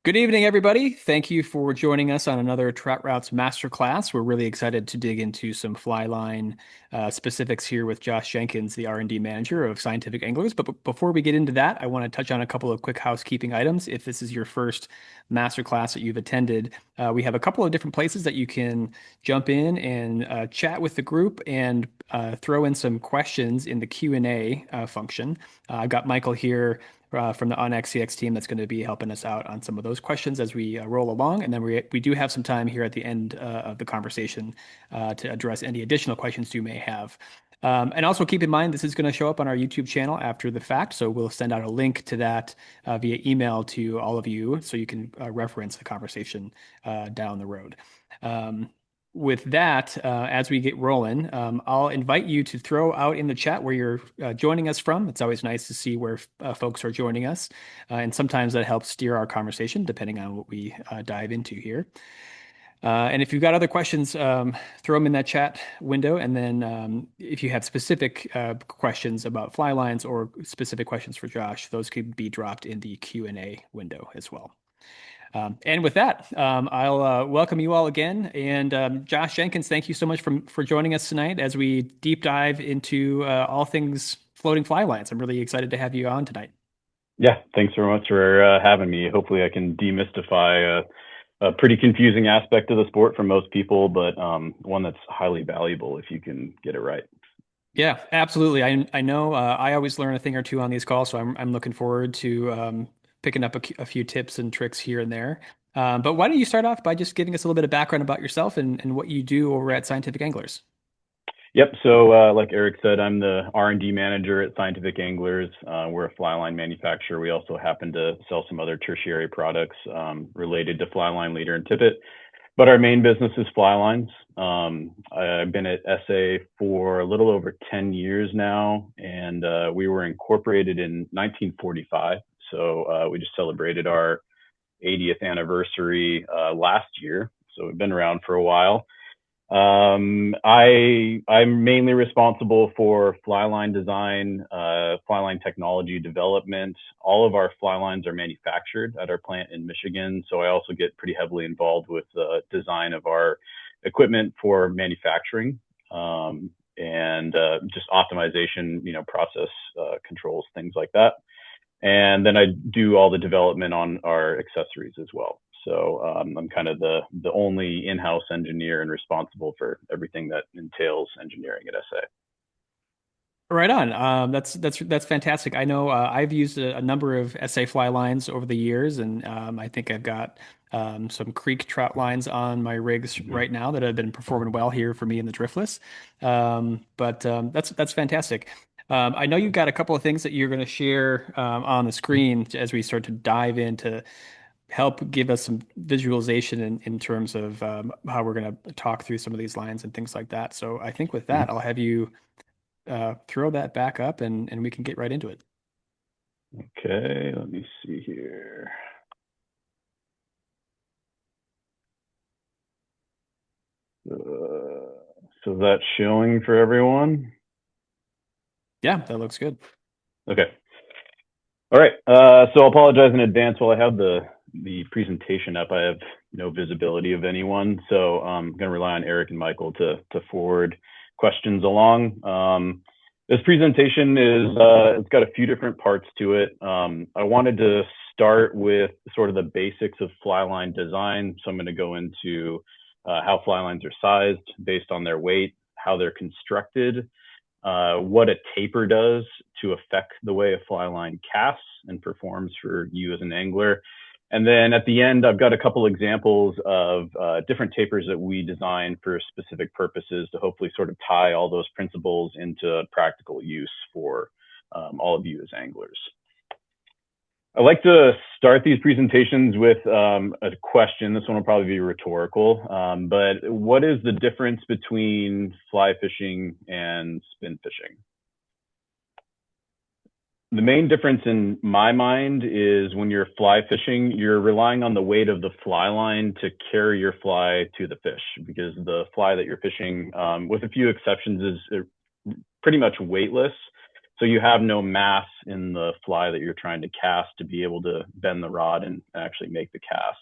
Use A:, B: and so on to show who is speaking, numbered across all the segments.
A: Good evening, everybody. Thank you for joining us on another Trout Routes Masterclass. We're really excited to dig into some fly line specifics here with Josh Jenkins, the R&D Manager of Scientific Anglers. But before we get into that, I want to touch on a couple of quick housekeeping items. If this is your first masterclass that you've attended, we have a couple of different places that you can jump in and chat with the group and throw in some questions in the Q&A function. I've got Michael here from the OnXCX team that's going to be helping us out on some of those questions as we roll along. And then we do have some time here at the end of the conversation to address any additional questions you may have. And also keep in mind, this is going to show up on our YouTube channel after the fact. So we'll send out a link to that via email to all of you so you can reference the conversation down the road. With that, as we get rolling, I'll invite you to throw out in the chat where you're joining us from. It's always nice to see where folks are joining us. And sometimes that helps steer our conversation depending on what we dive into here. And if you've got other questions, throw them in that chat window. And then if you have specific questions about fly lines or specific questions for Josh, those could be dropped in the Q&A window as well. And with that, I'll welcome you all again. And Josh Jenkins, thank you so much for joining us tonight as we deep dive into all things floating fly lines. I'm really excited to have you on tonight.
B: Yeah, thanks very much for having me. Hopefully, I can demystify a pretty confusing aspect of the sport for most people, but one that's highly valuable if you can get it right.
A: Yeah, absolutely. I know I always learn a thing or two on these calls, so I'm looking forward to picking up a few tips and tricks here and there. But why don't you start off by just giving us a little bit of background about yourself and what you do over at Scientific Anglers?
B: Yep. So, like Erik said, I'm the R&D manager at Scientific Anglers. We're a fly line manufacturer. We also happen to sell some other tertiary products related to fly line, leader, and tippet. But our main business is fly lines. I've been at SA for a little over 10 years now, and we were incorporated in 1945. So we just celebrated our 80th anniversary last year. So we've been around for a while. I'm mainly responsible for fly line design, fly line technology development. All of our fly lines are manufactured at our plant in Michigan. So I also get pretty heavily involved with the design of our equipment for manufacturing, and just optimization, process controls, things like that. And then I do all the development on our accessories as well. So I'm kind of the only in-house engineer and responsible for everything that entails engineering at SA.
A: Right on. That's fantastic. I know I've used a number of SA fly lines over the years, and I think I've got some creek trout lines on my rigs
B: Mhm.
A: right now that have been performing well here for me in the driftless. But that's fantastic. I know you've got a couple of things that you're going to share on the screen as we start to dive into help give us some visualization in terms of how we're going to talk through some of these lines and things like that. So I think with that,
B: Mhm.
A: I'll have you throw that back up and we can get right into it.
B: Okay, let me see here. So that's showing for everyone.
A: Yeah, that looks good.
B: Okay. All right. So I'll apologize in advance. While I have the presentation up, I have no visibility of anyone. So I'm going to rely on Erik and Michael to forward questions along. This presentation is it's got a few different parts to it. I wanted to start with sort of the basics of fly line design. So I'm going to go into how fly lines are sized based on their weight, how they're constructed, what a taper does to affect the way a fly line casts and performs for you as an angler. And then at the end, I've got a couple examples of different tapers that we design for specific purposes to hopefully sort of tie all those principles into practical use for all of you as anglers. I like to start these presentations with a question. This one will probably be rhetorical, but what is the difference between fly fishing and spin fishing? The main difference in my mind is when you're fly fishing, you're relying on the weight of the fly line to carry your fly to the fish, because the fly that you're fishing, with a few exceptions, is pretty much weightless. So you have no mass in the fly that you're trying to cast to be able to bend the rod and actually make the cast.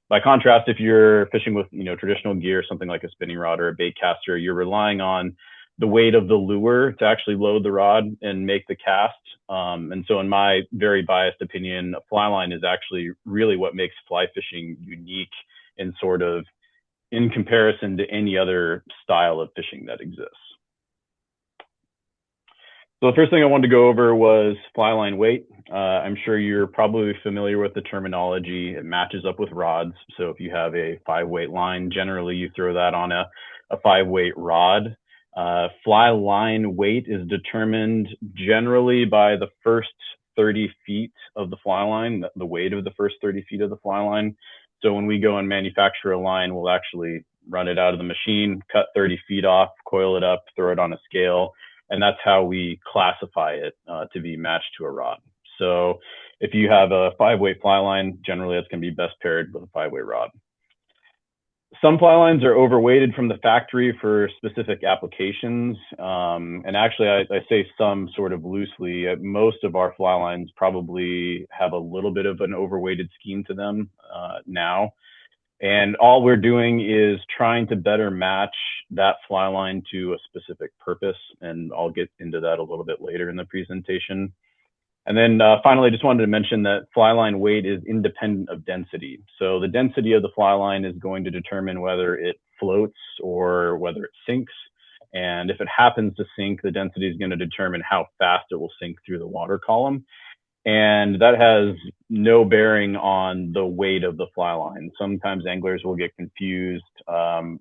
B: By contrast, if you're fishing with traditional gear, something like a spinning rod or a bait caster, you're relying on the weight of the lure to actually load the rod and make the cast. And so in my very biased opinion, a fly line is actually really what makes fly fishing unique and sort of in comparison to any other style of fishing that exists. So the first thing I wanted to go over was fly line weight. I'm sure you're probably familiar with the terminology. It matches up with rods. So if you have a 5-weight line, generally you throw that on a 5-weight rod. Fly line weight is determined generally by the first 30 feet of the fly line, the weight of the first 30 feet of the fly line. So when we go and manufacture a line, we'll actually run it out of the machine, cut 30 feet off, coil it up, throw it on a scale, and that's how we classify it to be matched to a rod. So if you have a 5-weight fly line, generally that's going to be best paired with a 5-weight rod. Some fly lines are overweighted from the factory for specific applications. And actually, I say some sort of loosely. Most of our fly lines probably have a little bit of an overweighted scheme to them now. And all we're doing is trying to better match that fly line to a specific purpose. And I'll get into that a little bit later in the presentation. And then finally, I just wanted to mention that fly line weight is independent of density. So the density of the fly line is going to determine whether it floats or whether it sinks. And if it happens to sink, the density is going to determine how fast it will sink through the water column. And that has no bearing on the weight of the fly line. Sometimes anglers will get confused.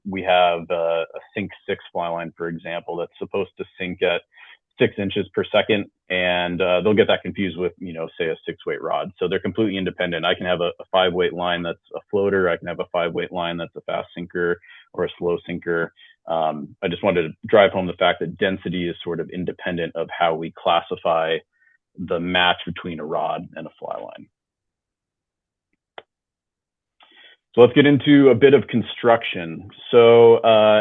B: We have a sink 6 fly line, for example, that's supposed to sink at 6 inches per second, and they'll get that confused with, say a 6-weight rod. So they're completely independent. I can have a 5-weight line that's a floater. I can have a 5-weight line that's a fast sinker or a slow sinker. I just wanted to drive home the fact that density is sort of independent of how we classify the match between a rod and a fly line. So let's get into a bit of construction. So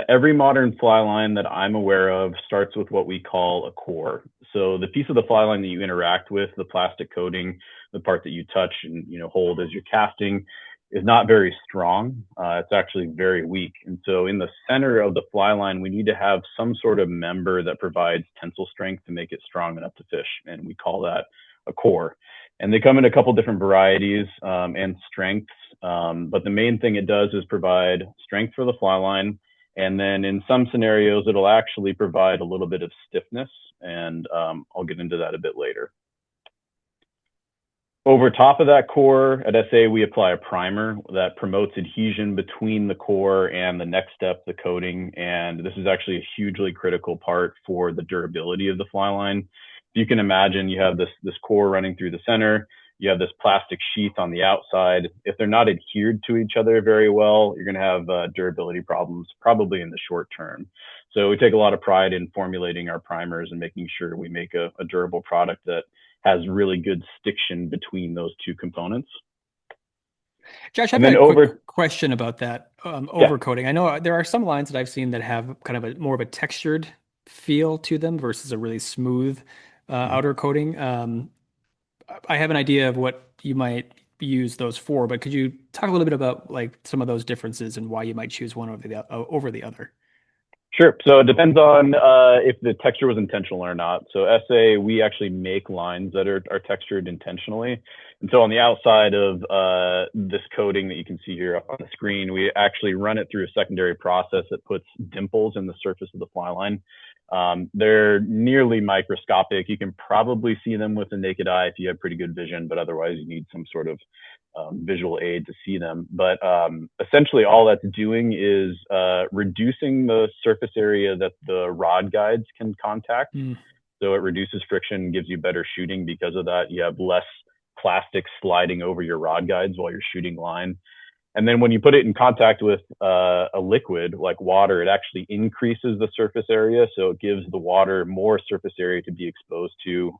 B: every modern fly line that I'm aware of starts with what we call a core. So the piece of the fly line that you interact with, the plastic coating, the part that you touch and hold as you're casting, is not very strong. It's actually very weak. And so in the center of the fly line, we need to have some sort of member that provides tensile strength to make it strong enough to fish. And we call that a core. And they come in a couple different varieties and strengths. But the main thing it does is provide strength for the fly line. And then in some scenarios, it'll actually provide a little bit of stiffness. And I'll get into that a bit later. Over top of that core at SA, we apply a primer that promotes adhesion between the core and the next step, the coating. And this is actually a hugely critical part for the durability of the fly line. You can imagine you have this core running through the center. You have this plastic sheath on the outside. If they're not adhered to each other very well, you're going to have durability problems, probably in the short term. So we take a lot of pride in formulating our primers and making sure we make a durable product that has really good stiction between those two components.
A: Josh, I've got a quick question about that overcoating. I know there are some lines that I've seen that have kind of more of a textured feel to them versus a really smooth outer coating. I have an idea of what you might use those for, but could you talk a little bit about like some of those differences and why you might choose one over the other?
B: Sure. So it depends on if the texture was intentional or not. So SA, we actually make lines that are textured intentionally. And so on the outside of this coating that you can see here up on the screen, we actually run it through a secondary process that puts dimples in the surface of the fly line. They're nearly microscopic. You can probably see them with the naked eye if you have pretty good vision, but otherwise you need some sort of visual aid to see them. But essentially all that's doing is reducing the surface area that the rod guides can contact. So it reduces friction, gives you better shooting. Because of that, you have less plastic sliding over your rod guides while you're shooting line. And then when you put it in contact with a liquid like water, it actually increases the surface area. So it gives the water more surface area to be exposed to.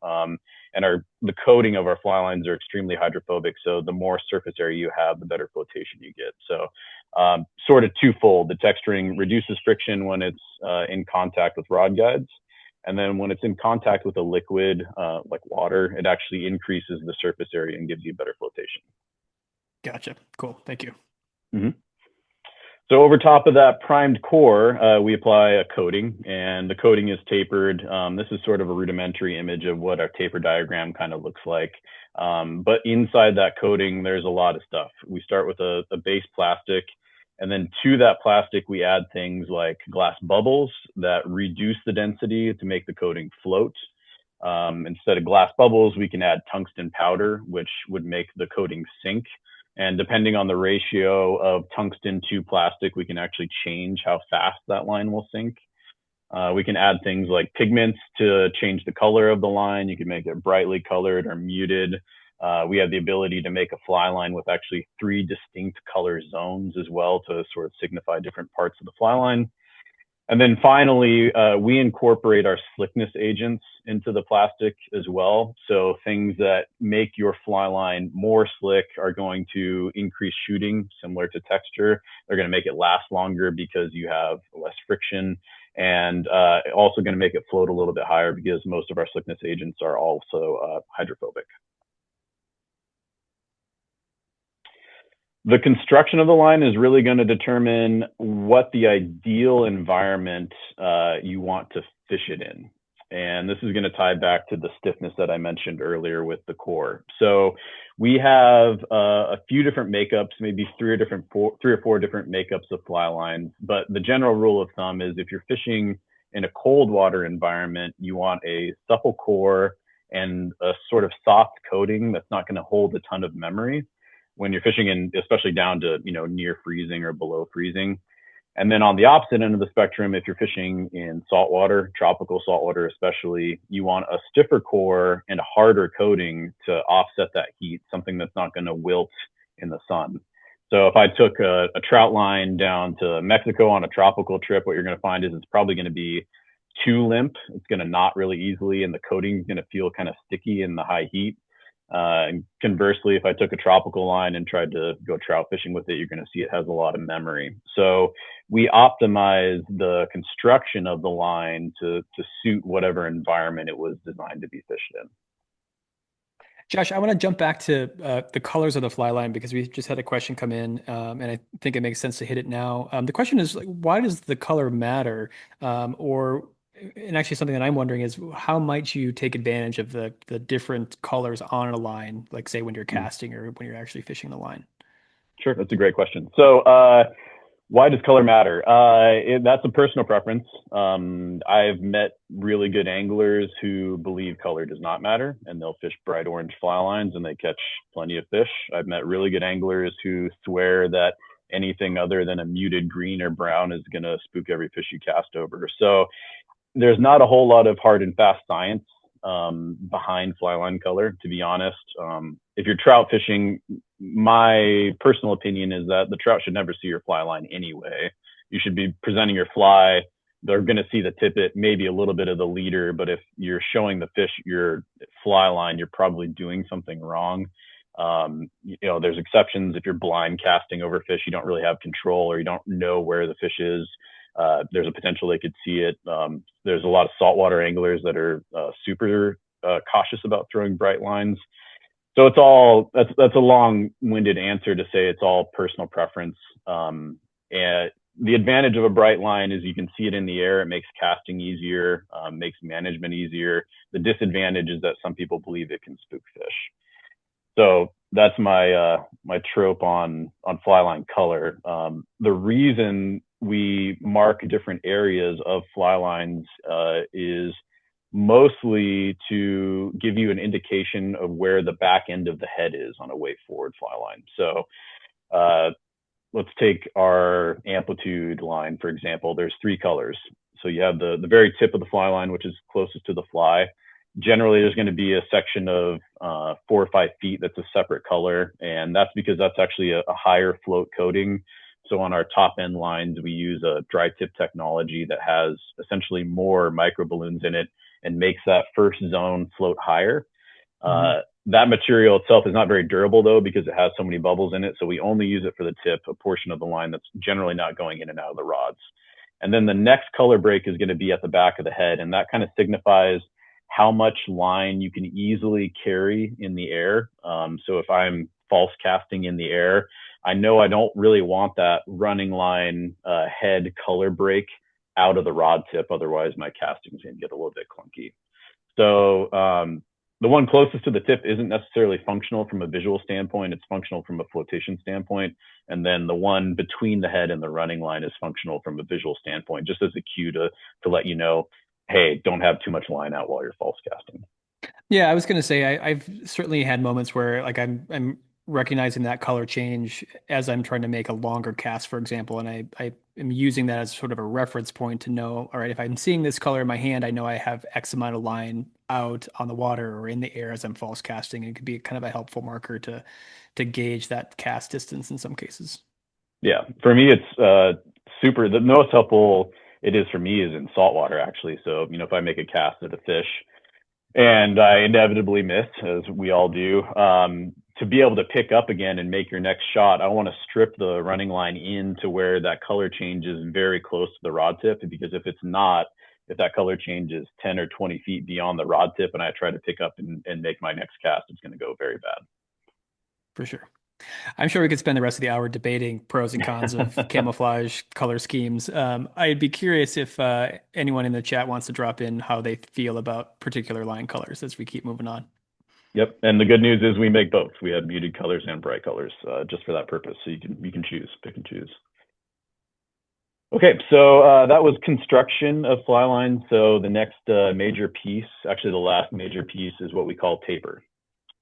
B: And the coating of our fly lines are extremely hydrophobic. So the more surface area you have, the better flotation you get. So sort of twofold. The texturing reduces friction when it's in contact with rod guides. And then when it's in contact with a liquid like water, it actually increases the surface area and gives you better flotation.
A: Gotcha. Cool. Thank you.
B: Mm-hmm. So over top of that primed core, we apply a coating, and the coating is tapered. This is sort of a rudimentary image of what our taper diagram kind of looks like. But inside that coating, there's a lot of stuff. We start with a base plastic, and then to that plastic, we add things like glass bubbles that reduce the density to make the coating float. Instead of glass bubbles, we can add tungsten powder, which would make the coating sink. And depending on the ratio of tungsten to plastic, we can actually change how fast that line will sink. We can add things like pigments to change the color of the line. You can make it brightly colored or muted. We have the ability to make a fly line with actually 3 distinct color zones as well to sort of signify different parts of the fly line. And then finally, we incorporate our slickness agents into the plastic as well. So things that make your fly line more slick are going to increase shooting, similar to texture. They're going to make it last longer because you have less friction, and also going to make it float a little bit higher because most of our slickness agents are also hydrophobic. The construction of the line is really going to determine what the ideal environment you want to fish it in. And this is going to tie back to the stiffness that I mentioned earlier with the core. So we have a few different makeups, maybe three or four different makeups of fly lines. But the general rule of thumb is if you're fishing in a cold water environment, you want a supple core and a sort of soft coating that's not going to hold a ton of memory when you're fishing in, especially down to, near freezing or below freezing. And then on the opposite end of the spectrum, if you're fishing in saltwater, tropical saltwater especially, you want a stiffer core and a harder coating to offset that heat, something that's not going to wilt in the sun. So if I took a trout line down to Mexico on a tropical trip, what you're going to find is it's probably going to be too limp. It's going to knot really easily, and the coating is going to feel kind of sticky in the high heat. And conversely, if I took a tropical line and tried to go trout fishing with it, you're going to see it has a lot of memory. So we optimize the construction of the line to suit whatever environment it was designed to be fished in.
A: Josh, I want to jump back to the colors of the fly line because we just had a question come in, and I think it makes sense to hit it now. The question is, like, why does the color matter? And actually, something that I'm wondering is, how might you take advantage of the different colors on a line, like say when you're casting or when you're actually fishing the line?
B: Sure, that's a great question. So why does color matter? That's a personal preference. I've met really good anglers who believe color does not matter, and they'll fish bright orange fly lines and they catch plenty of fish. I've met really good anglers who swear that anything other than a muted green or brown is going to spook every fish you cast over. So there's not a whole lot of hard and fast science behind fly line color, to be honest. If you're trout fishing, my personal opinion is that the trout should never see your fly line anyway. You should be presenting your fly. They're going to see the tippet, maybe a little bit of the leader, but if you're showing the fish your fly line, you're probably doing something wrong. There's exceptions if you're blind casting over fish, you don't really have control or you don't know where the fish is. There's a potential they could see it. There's a lot of saltwater anglers that are super cautious about throwing bright lines. So that's a long-winded answer to say it's all personal preference. And the advantage of a bright line is you can see it in the air. It makes casting easier, makes management easier. The disadvantage is that some people believe it can spook fish. So that's my trope on fly line color. The reason we mark different areas of fly lines is mostly to give you an indication of where the back end of the head is on a way forward fly line. So let's take our amplitude line, for example. There's 3 colors. So you have the very tip of the fly line, which is closest to the fly. Generally, there's going to be a section of 4 or 5 feet that's a separate color, and that's because that's actually a higher float coating. So on our top end lines, we use a dry tip technology that has essentially more micro balloons in it and makes that first zone float higher. That material itself is not very durable though, because it has so many bubbles in it. So we only use it for the tip, a portion of the line that's generally not going in and out of the rods. And then the next color break is going to be at the back of the head. And that kind of signifies how much line you can easily carry in the air. So if I'm false casting in the air, I know I don't really want that running line head color break out of the rod tip. Otherwise, my casting is going to get a little bit clunky. So the one closest to the tip isn't necessarily functional from a visual standpoint. It's functional from a flotation standpoint. And then the one between the head and the running line is functional from a visual standpoint, just as a cue to let you know, hey, don't have too much line out while you're false casting.
A: Yeah, I was going to say I've certainly had moments where like I'm recognizing that color change as I'm trying to make a longer cast, for example, and I am using that as sort of a reference point to know, all right, if I'm seeing this color in my hand, I know I have X amount of line out on the water or in the air as I'm false casting. It could be kind of a helpful marker to gauge that cast distance in some cases.
B: Yeah, for me, it's super. The most helpful it is for me is in saltwater, actually. So, if I make a cast at a fish and I inevitably miss, as we all do, to be able to pick up again and make your next shot, I want to strip the running line in to where that color change is very close to the rod tip. Because if it's not, if that color change is 10 or 20 feet beyond the rod tip and I try to pick up and make my next cast, it's going to go very
A: For sure. I'm sure we could spend the rest of the hour debating pros and cons of
B: bad.
A: camouflage color schemes. I'd be curious if anyone in the chat wants to drop in how they feel about particular line colors as we keep moving on.
B: Yep. And the good news is we make both. We have muted colors and bright colors just for that purpose. So you can choose, pick and choose. Okay, so that was construction of fly line. So the next major piece, actually the last major piece, is what we call taper.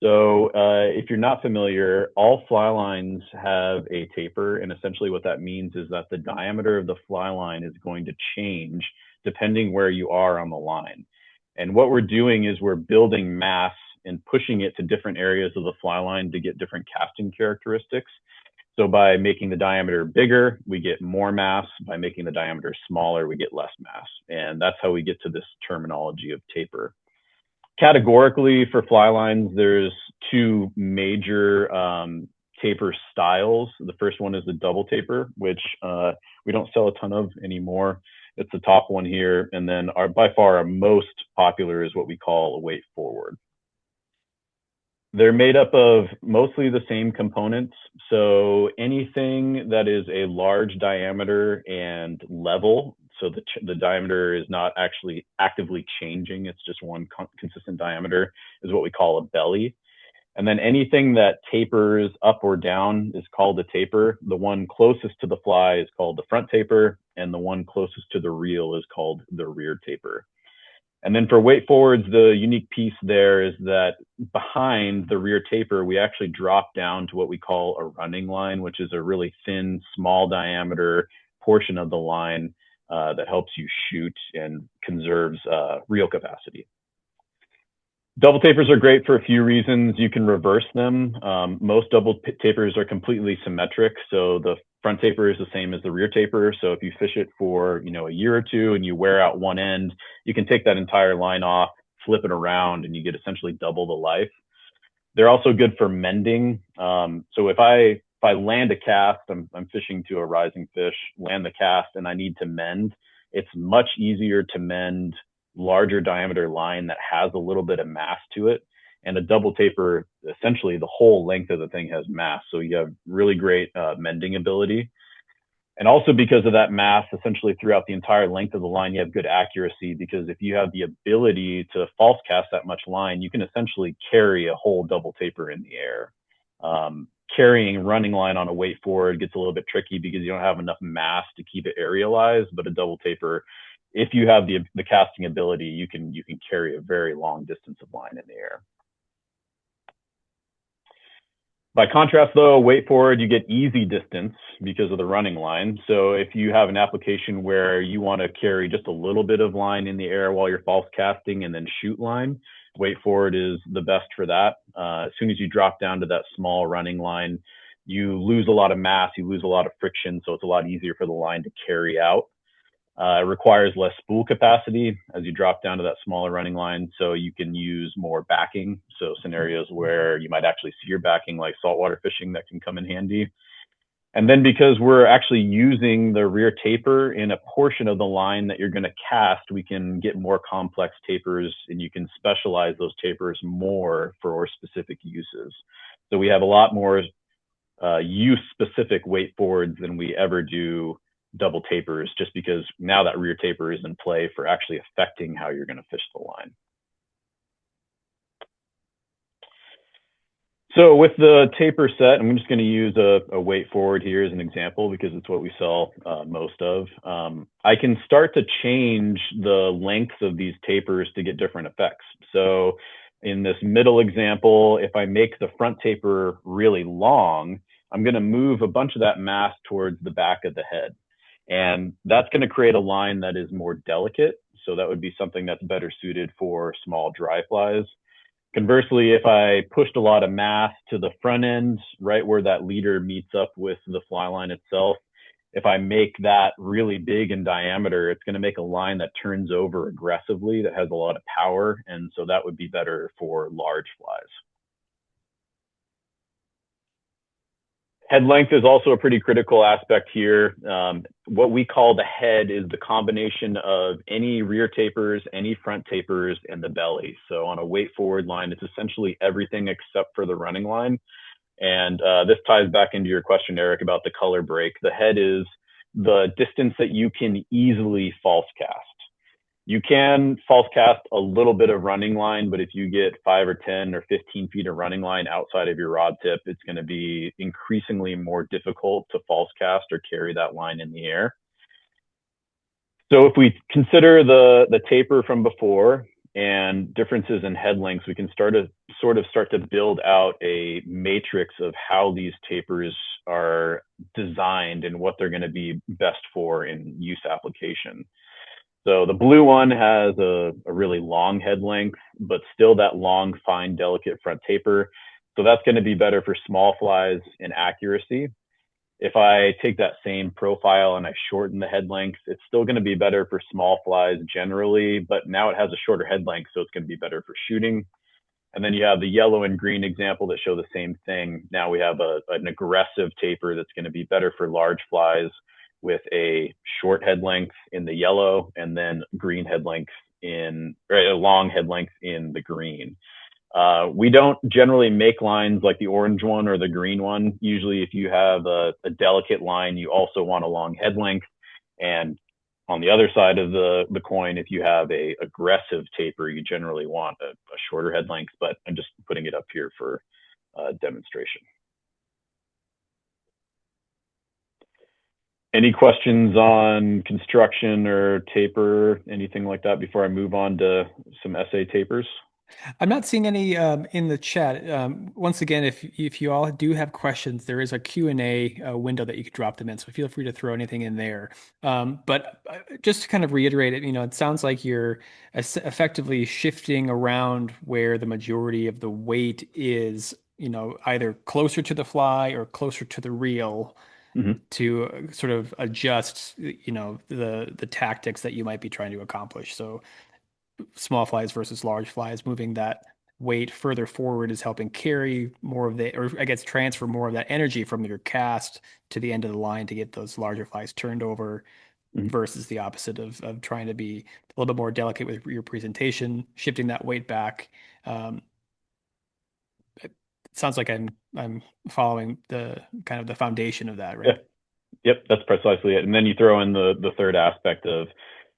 B: So if you're not familiar, all fly lines have a taper, and essentially what that means is that the diameter of the fly line is going to change depending where you are on the line. And what we're doing is we're building mass and pushing it to different areas of the fly line to get different casting characteristics. So by making the diameter bigger, we get more mass. By making the diameter smaller, we get less mass. And that's how we get to this terminology of taper. Categorically, for fly lines, there's two major taper styles. The first one is the double taper, which we don't sell a ton of anymore. It's the top one here. And then by far our most popular is what we call a weight forward. They're made up of mostly the same components. So anything that is a large diameter and level, so the diameter is not actually actively changing, it's just one consistent diameter, is what we call a belly. And then anything that tapers up or down is called a taper. The one closest to the fly is called the front taper, and the one closest to the reel is called the rear taper. And then for weight forwards, the unique piece there is that behind the rear taper, we actually drop down to what we call a running line, which is a really thin, small diameter portion of the line that helps you shoot and conserves reel capacity. Double tapers are great for a few reasons. You can reverse them. Most double tapers are completely symmetric. So the front taper is the same as the rear taper. So if you fish it for a year or two and you wear out one end, you can take that entire line off, flip it around, and you get essentially double the life. They're also good for mending. So if I land a cast, I'm fishing to a rising fish, land the cast, and I need to mend, it's much easier to mend larger diameter line that has a little bit of mass to it. And a double taper, essentially the whole length of the thing has mass. So you have really great mending ability. And also because of that mass, essentially throughout the entire length of the line, you have good accuracy, because if you have the ability to false cast that much line, you can essentially carry a whole double taper in the air. Carrying running line on a weight forward gets a little bit tricky because you don't have enough mass to keep it aerialized, but a double taper, if you have the casting ability, you can carry a very long distance of line in the air. By contrast, though, weight forward, you get easy distance because of the running line. So if you have an application where you want to carry just a little bit of line in the air while you're false casting and then shoot line, weight forward is the best for that. As soon as you drop down to that small running line, you lose a lot of mass, you lose a lot of friction, so it's a lot easier for the line to carry out. It requires less spool capacity as you drop down to that smaller running line, so you can use more backing. So scenarios where you might actually see your backing, like saltwater fishing, that can come in handy. And then because we're actually using the rear taper in a portion of the line that you're going to cast, we can get more complex tapers and you can specialize those tapers more for specific uses. So we have a lot more use specific weight forwards than we ever do double tapers, just because now that rear taper is in play for actually affecting how you're going to fish the line. So with the taper set, I'm just going to use a weight forward here as an example because it's what we sell most of. I can start to change the lengths of these tapers to get different effects. So in this middle example, if I make the front taper really long, I'm going to move a bunch of that mass towards the back of the head. And that's going to create a line that is more delicate. So that would be something that's better suited for small dry flies. Conversely, if I pushed a lot of mass to the front end, right where that leader meets up with the fly line itself, if I make that really big in diameter, it's going to make a line that turns over aggressively, that has a lot of power. And so that would be better for large flies. Head length is also a pretty critical aspect here. What we call the head is the combination of any rear tapers, any front tapers, and the belly. So on a weight forward line, it's essentially everything except for the running line. And this ties back into your question, Erik, about the color break. The head is the distance that you can easily false cast. You can false cast a little bit of running line, but if you get 5 or 10 or 15 feet of running line outside of your rod tip, it's going to be increasingly more difficult to false cast or carry that line in the air. So if we consider the taper from before and differences in head lengths, we can start to build out a matrix of how these tapers are designed and what they're going to be best for in use application. So the blue one has a really long head length, but still that long, fine, delicate front taper. So that's going to be better for small flies in accuracy. If I take that same profile and I shorten the head length, it's still going to be better for small flies generally, but now it has a shorter head length, so it's going to be better for shooting. And then you have the yellow and green example that show the same thing. Now we have an aggressive taper that's going to be better for large flies with a short head length in the yellow and then green head length or a long head length in the green. We don't generally make lines like the orange one or the green one. Usually if you have a delicate line, you also want a long head length. And on the other side of the coin, if you have a aggressive taper, you generally want a shorter head length, but I'm just putting it up here for demonstration. Any questions on construction or taper, anything like that before I move on to some essay tapers?
A: I'm not seeing any in the chat. Once again, if you all do have questions, there is a Q&A window that you could drop them in. So feel free to throw anything in there. But just to kind of reiterate it, it sounds like you're effectively shifting around where the majority of the weight is, either closer to the fly or closer to the reel
B: Mm-hmm.
A: to sort of adjust, the tactics that you might be trying to accomplish. So small flies versus large flies, moving that weight further forward is helping carry more of the, or I guess transfer more of that energy from your cast to the end of the line to get those larger flies turned over
B: Mm-hmm.
A: versus the opposite of trying to be a little bit more delicate with your presentation, shifting that weight back. It sounds like I'm following the kind of the foundation of that,
B: Yeah.
A: right?
B: Yep, that's precisely it. And then you throw in the third aspect of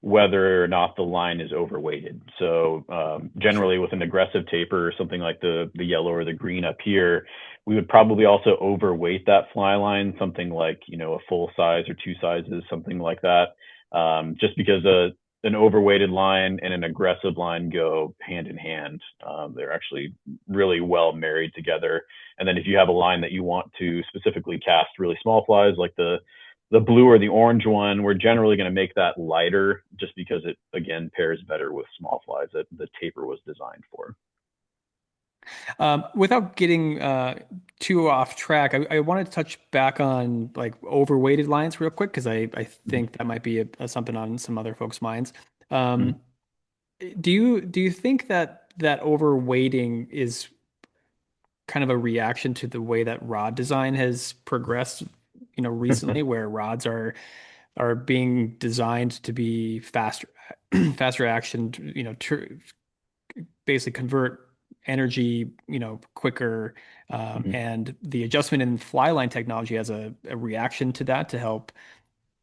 B: whether or not the line is overweighted. So
A: Sure.
B: generally with an aggressive taper or something like the yellow or the green up here, we would probably also overweight that fly line, something like, a full size or two sizes, something like that. Just because an overweighted line and an aggressive line go hand in hand. They're actually really well married together. And then if you have a line that you want to specifically cast really small flies, like the blue or the orange one, we're generally going to make that lighter just because it, again, pairs better with small flies that the taper was designed for.
A: Without getting too off track, I wanted to touch back on like overweighted lines real quick because I
B: Mm-hmm.
A: think that might be something on some other folks' minds.
B: Mm-hmm.
A: Um, do you think that overweighting is kind of a reaction to the way that rod design has progressed recently where rods are being designed to be faster, faster action, basically convert energy, quicker.
B: Mhm.
A: And the adjustment in fly line technology has a reaction to that to help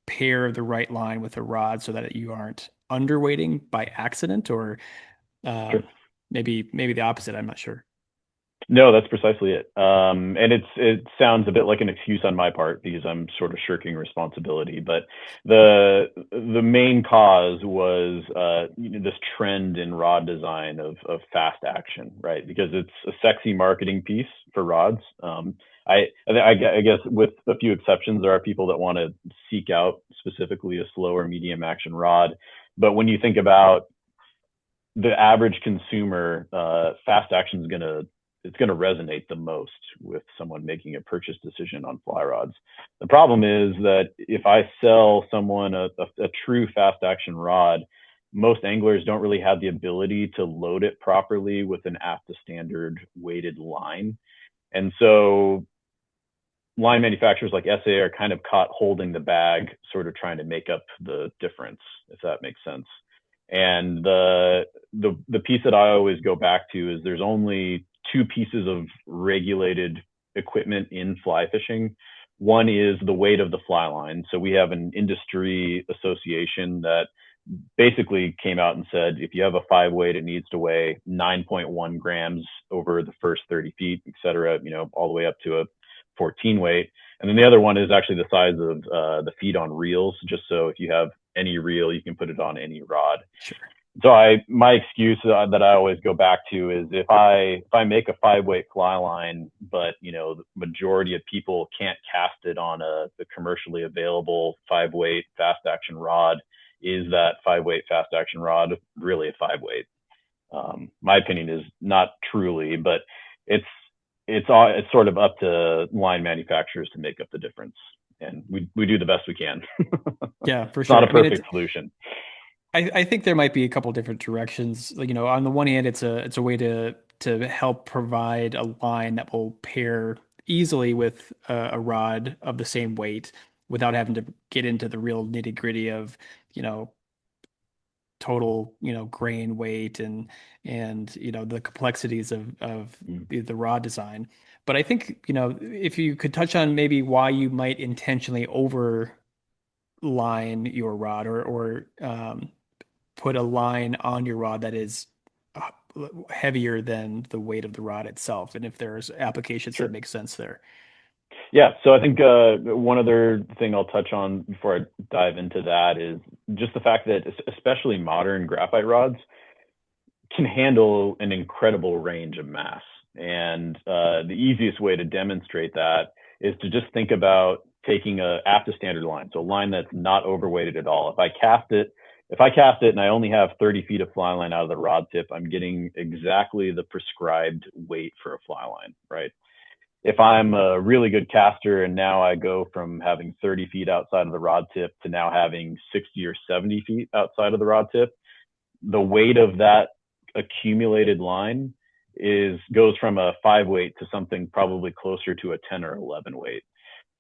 A: pair the right line with a rod so that you aren't underweighting by accident or
B: Sure.
A: um, maybe the opposite. I'm not sure.
B: No, that's precisely it. And it sounds a bit like an excuse on my part because I'm sort of shirking responsibility. But the main cause was this trend in rod design of fast action, right? Because it's a sexy marketing piece for rods. I guess with a few exceptions, there are people that want to seek out specifically a slow or medium action rod. But when you think about the average consumer, fast action is gonna resonate the most with someone making a purchase decision on fly rods. The problem is that if I sell someone a true fast action rod, most anglers don't really have the ability to load it properly with an AFTA standard weighted line. And so line manufacturers like SA are kind of caught holding the bag, sort of trying to make up the difference, if that makes sense. And the piece that I always go back to is there's only two pieces of regulated equipment in fly fishing. One is the weight of the fly line. So we have an industry association that basically came out and said if you have a 5 weight, it needs to weigh 9.1 grams over the first 30 feet, et cetera, all the way up to a 14 weight. And then the other one is actually the size of the feet on reels, just so if you have any reel, you can put it on any rod.
A: Sure.
B: So my excuse that I always go back to is if I make a 5 weight fly line, but the majority of people can't cast it on the commercially available 5 weight fast action rod, is that 5 weight fast action rod really a 5 weight? My opinion is not truly, but it's it's sort of up to line manufacturers to make up the difference, and we do the best we can.
A: Yeah, for
B: It's not
A: sure.
B: a
A: I mean,
B: perfect solution.
A: I think there might be a couple different directions. Like, on the one hand, it's a way to help provide a line that will pair easily with a rod of the same weight without having to get into the real nitty-gritty of, you know, total, grain weight and the complexities of
B: Mm,
A: the rod design. But I think, if you could touch on maybe why you might intentionally overline your rod or put a line on your rod that is uh, heavier than the weight of the rod itself, and if there's applications that
B: sure.
A: make sense there.
B: Yeah. So I think one other thing I'll touch on before I dive into that is just the fact that especially modern graphite rods can handle an incredible range of mass. And the easiest way to demonstrate that is to just think about taking a AFTA standard line, so a line that's not overweighted at all. If I cast it and I only have 30 feet of fly line out of the rod tip, I'm getting exactly the prescribed weight for a fly line, right? If I'm a really good caster and now I go from having 30 feet outside of the rod tip to now having 60 or 70 feet outside of the rod tip, the weight of that accumulated line goes from a 5 weight to something probably closer to a 10 or 11 weight.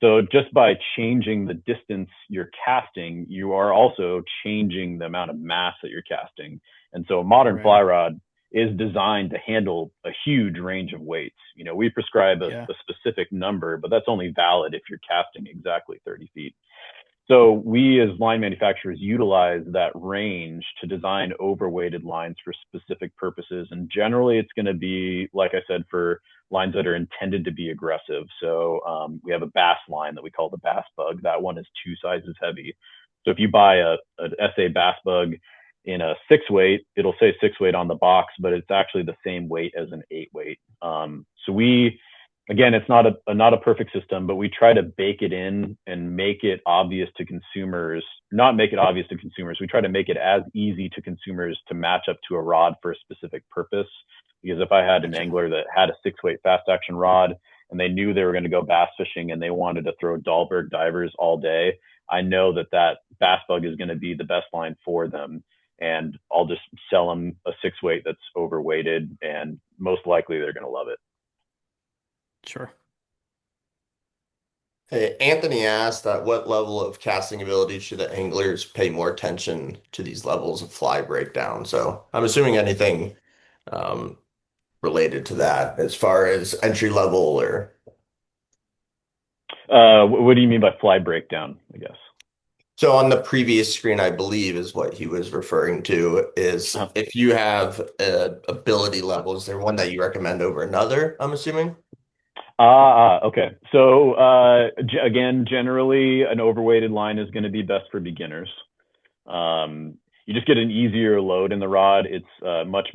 B: So just by changing the distance you're casting, you are also changing the amount of mass that you're casting. And so a modern
A: Right.
B: fly rod is designed to handle a huge range of weights. We prescribe
A: Yeah.
B: a specific number, but that's only valid if you're casting exactly 30 feet. So we as line manufacturers utilize that range to design overweighted lines for specific purposes. And generally it's going to be, like I said, for lines that are intended to be aggressive. So we have a bass line that we call the bass bug. That one is 2 sizes heavy. So if you buy an SA bass bug in a 6 weight, it'll say 6 weight on the box, but it's actually the same weight as an 8 weight. So we again, it's not a perfect system, but we try to bake it in and make it obvious to consumers. Not make it obvious to consumers. We try to make it as easy to consumers to match up to a rod for a specific purpose. Because if I had an
A: Gotcha.
B: angler that had a 6 weight fast action rod and they knew they were going to go bass fishing and they wanted to throw Dahlberg divers all day, I know that that bass bug is going to be the best line for them. And I'll just sell them a 6 weight that's overweighted, and most likely they're going to love it.
A: Sure.
C: Hey, Anthony asked at what level of casting ability should the anglers pay more attention to these levels of fly breakdown? So I'm assuming anything um, related to that as far as entry level or
B: What do you mean by fly breakdown, I guess?
C: so on the previous screen, I believe is what he was referring to is
B: Uh,
C: if you have a ability level, is there one that you recommend over another, I'm assuming?
B: okay. So again, generally, an overweighted line is going to be best for beginners. You just get an easier load in the rod. It's much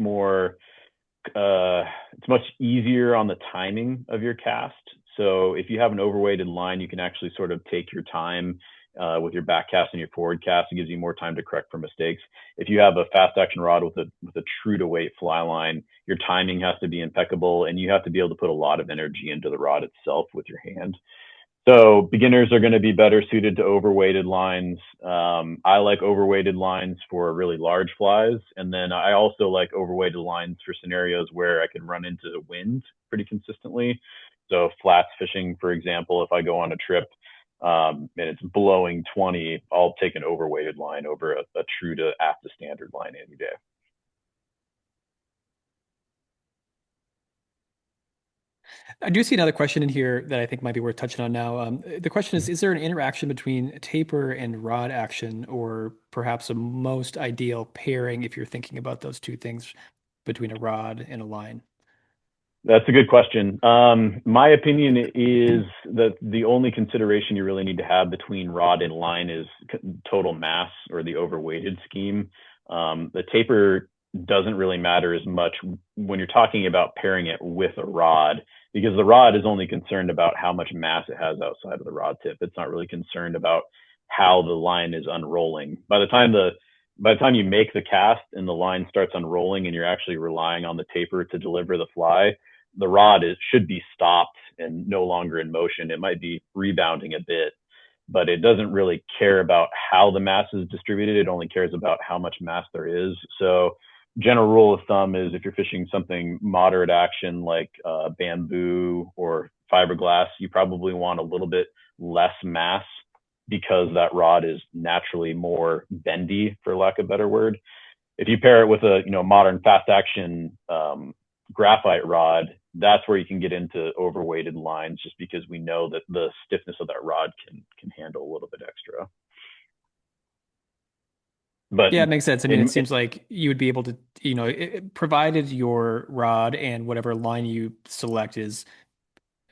B: easier on the timing of your cast. So if you have an overweighted line, you can actually sort of take your time with your back cast and your forward cast. It gives you more time to correct for mistakes. If you have a fast action rod with a true to weight fly line, your timing has to be impeccable, and you have to be able to put a lot of energy into the rod itself with your hand. So beginners are going to be better suited to overweighted lines. I like overweighted lines for really large flies, and then I also like overweighted lines for scenarios where I can run into the wind pretty consistently. So flats fishing, for example, if I go on a trip and it's blowing 20, I'll take an overweighted line over a true to aft standard line any day.
A: I do see another question in here that I think might be worth touching on now. The question is there an interaction between taper and rod action, or perhaps a most ideal pairing if you're thinking about those two things between a rod and a line?
B: That's a good question. My opinion is that the only consideration you really need to have between rod and line is total mass or the overweighted scheme. The taper doesn't really matter as much when you're talking about pairing it with a rod, because the rod is only concerned about how much mass it has outside of the rod tip. It's not really concerned about how the line is unrolling. By the time you make the cast and the line starts unrolling and you're actually relying on the taper to deliver the fly, the rod should be stopped and no longer in motion. It might be rebounding a bit, but it doesn't really care about how the mass is distributed. It only cares about how much mass there is. So general rule of thumb is if you're fishing something moderate action like bamboo or fiberglass, you probably want a little bit less mass because that rod is naturally more bendy, for lack of a better word. If you pair it with a modern fast action graphite rod, that's where you can get into overweighted lines, just because we know that the stiffness of that rod can handle a little bit extra. But
A: Yeah, it makes sense. I mean, it
B: in
A: seems like you would be able to, provided your rod and whatever line you select is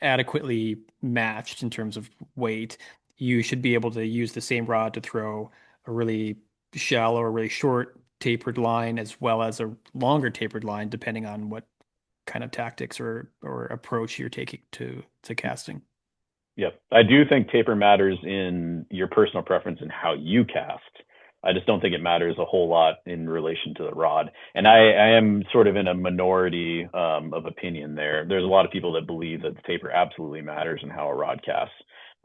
A: adequately matched in terms of weight, you should be able to use the same rod to throw a really shallow or really short tapered line as well as a longer tapered line, depending on what kind of tactics or approach you're taking to casting.
B: Yep. I do think taper matters in your personal preference and how you cast. I just don't think it matters a whole lot in relation to the rod. And I am sort of in a minority of opinion there. There's a lot of people that believe that the taper absolutely matters in how a rod casts.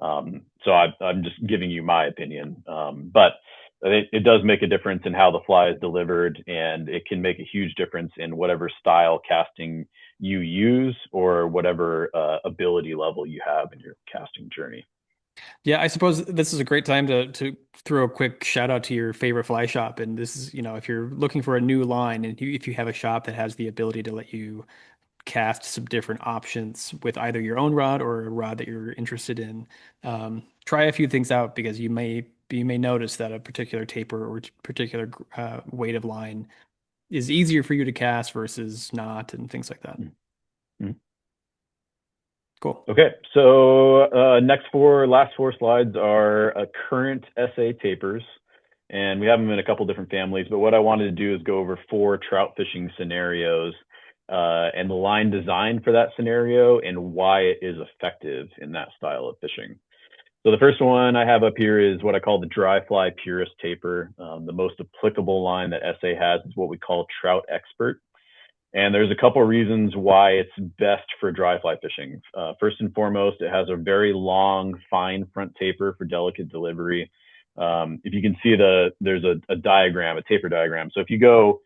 B: So I'm just giving you my opinion. But it does make a difference in how the fly is delivered, and it can make a huge difference in whatever style casting you use or whatever ability level you have in your casting journey.
A: Yeah, I suppose this is a great time to throw a quick shout out to your favorite fly shop. And this is, if you're looking for a new line and if you have a shop that has the ability to let you cast some different options with either your own rod or a rod that you're interested in, try a few things out because you may notice that a particular taper or particular weight of line is easier for you to cast versus not, and things like that.
B: Mm-hmm.
A: Cool.
B: Okay, so last four slides are current SA tapers, and we have them in a couple different families. But what I wanted to do is go over four trout fishing scenarios and the line design for that scenario and why it is effective in that style of fishing. So the first one I have up here is what I call the dry fly purist taper. The most applicable line that SA has is what we call trout expert. And there's a couple of reasons why it's best for dry fly fishing. First and foremost, it has a very long, fine front taper for delicate delivery. If you can see there's a diagram, a taper diagram. So if you go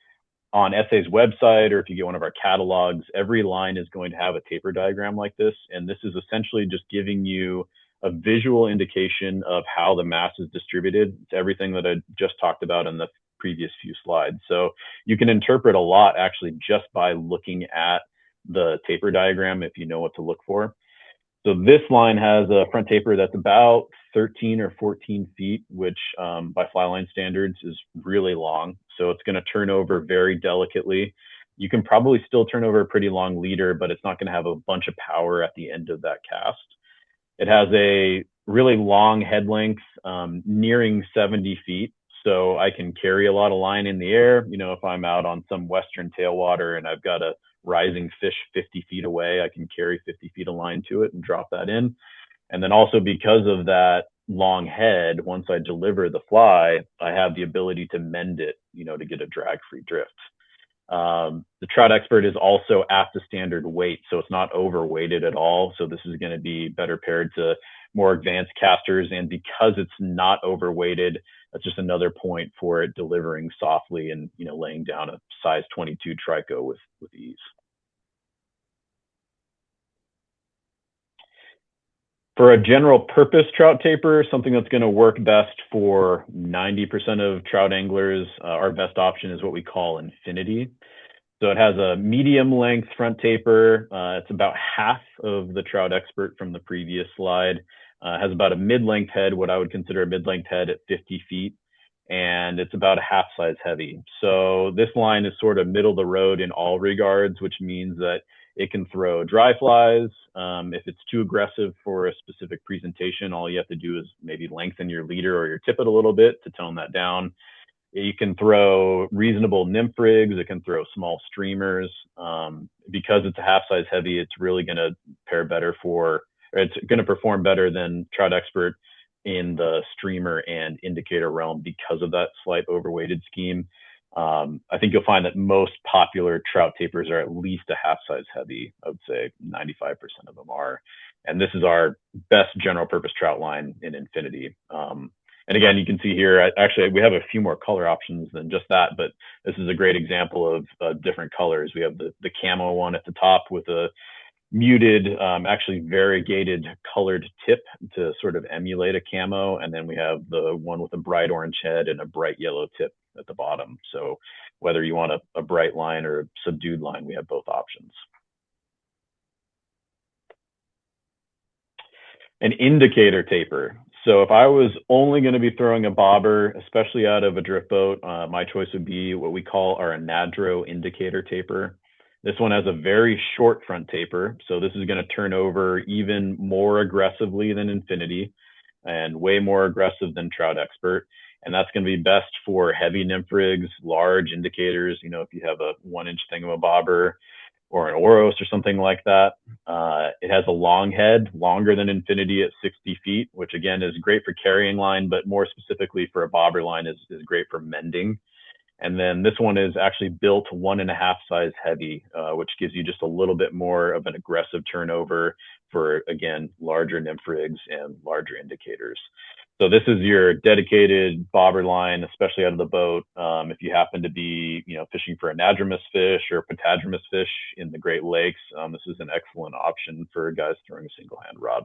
B: on SA's website or if you get one of our catalogs, every line is going to have a taper diagram like this. And this is essentially just giving you a visual indication of how the mass is distributed. It's everything that I just talked about in the previous few slides. So you can interpret a lot actually just by looking at the taper diagram if you know what to look for. So this line has a front taper that's about 13 or 14 feet, which by fly line standards is really long. So it's going to turn over very delicately. You can probably still turn over a pretty long leader, but it's not going to have a bunch of power at the end of that cast. It has a really long head length, nearing 70 feet. So I can carry a lot of line in the air. You know, if I'm out on some western tailwater and I've got a rising fish 50 feet away, I can carry 50 feet of line to it and drop that in. And then also because of that long head, once I deliver the fly, I have the ability to mend it, you know, to get a drag-free drift. The Trout Expert is also at the standard weight, so it's not overweighted at all. So this is going to be better paired to more advanced casters. And because it's not overweighted, that's just another point for it delivering softly and, you know, laying down a size 22 trico with ease. For a general purpose trout taper, something that's going to work best for 90% of trout anglers, our best option is what we call infinity. So it has a medium length front taper. It's about half of the Trout Expert from the previous slide. Has about a mid-length head, what I would consider a mid-length head at 50 feet. And it's about a half size heavy. So this line is sort of middle of the road in all regards, which means that it can throw dry flies. If it's too aggressive for a specific presentation, all you have to do is maybe lengthen your leader or your tippet a little bit to tone that down. You can throw reasonable nymph rigs. It can throw small streamers. Because it's a half size heavy, it's really going to pair better for, or it's going to perform better than Trout Expert in the streamer and indicator realm because of that slight overweighted scheme. I think you'll find that most popular trout tapers are at least a half size heavy. I would say 95% of them are. And this is our best general purpose trout line in infinity. And again, you can see here, actually, we have a few more color options than just that, but this is a great example of different colors. We have the camo one at the top with a muted, actually variegated colored tip to sort of emulate a camo. And then we have the one with a bright orange head and a bright yellow tip at the bottom. So whether you want a bright line or a subdued line, we have both options. An indicator taper. So if I was only going to be throwing a bobber, especially out of a drift boat, my choice would be what we call our anadromous indicator taper. This one has a very short front taper, so this is going to turn over even more aggressively than Infinity and way more aggressive than Trout Expert. And that's going to be best for heavy nymph rigs, large indicators. You know, if you have a 1-inch thingamabobber or an Oros or something like that. It has a long head, longer than Infinity at 60 feet, which again is great for carrying line, but more specifically for a bobber line is great for mending. And then this one is actually built 1.5 size heavy, which gives you just a little bit more of an aggressive turnover for, again, larger nymph rigs and larger indicators. So this is your dedicated bobber line, especially out of the boat. If you happen to be, you know, fishing for anadromous fish or pentadromous fish in the Great Lakes, this is an excellent option for guys throwing a single hand rod.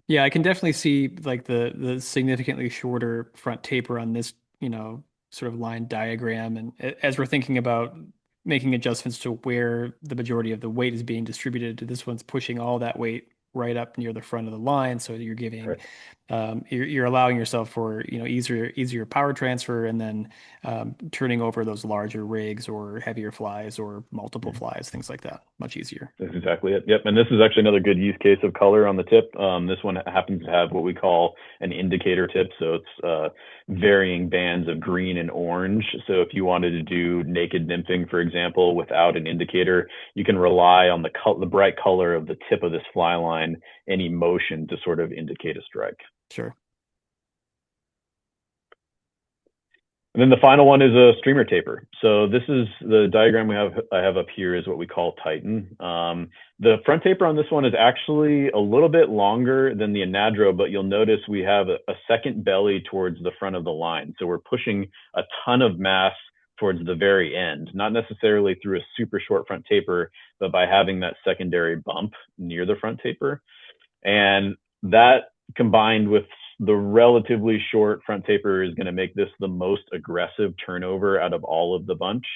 A: Yeah, I can definitely see like the significantly shorter front taper on this, you know, sort of line diagram. And as we're thinking about making adjustments to where the majority of the weight is being distributed, this one's pushing all that weight right up near the front of the line. So you're giving, you're allowing yourself for, you know, easier power transfer, and then turning over those larger rigs or heavier flies or multiple flies, things like that, much easier.
B: That's exactly it. Yep. And this is actually another good use case of color on the tip. This one happens to have what we call an indicator tip. So it's varying bands of green and orange. So if you wanted to do naked nymphing, for example, without an indicator, you can rely on the bright color of the tip of this fly line, any motion to sort of indicate a strike.
A: Sure.
B: And then the final one is a streamer taper. So this is the diagram I have up here is what we call Titan. The front taper on this one is actually a little bit longer than the anadromous, but you'll notice we have a second belly towards the front of the line. So we're pushing a ton of mass towards the very end, not necessarily through a super short front taper, but by having that secondary bump near the front taper. And That combined with the relatively short front taper is going to make this the most aggressive turnover out of all of the bunch.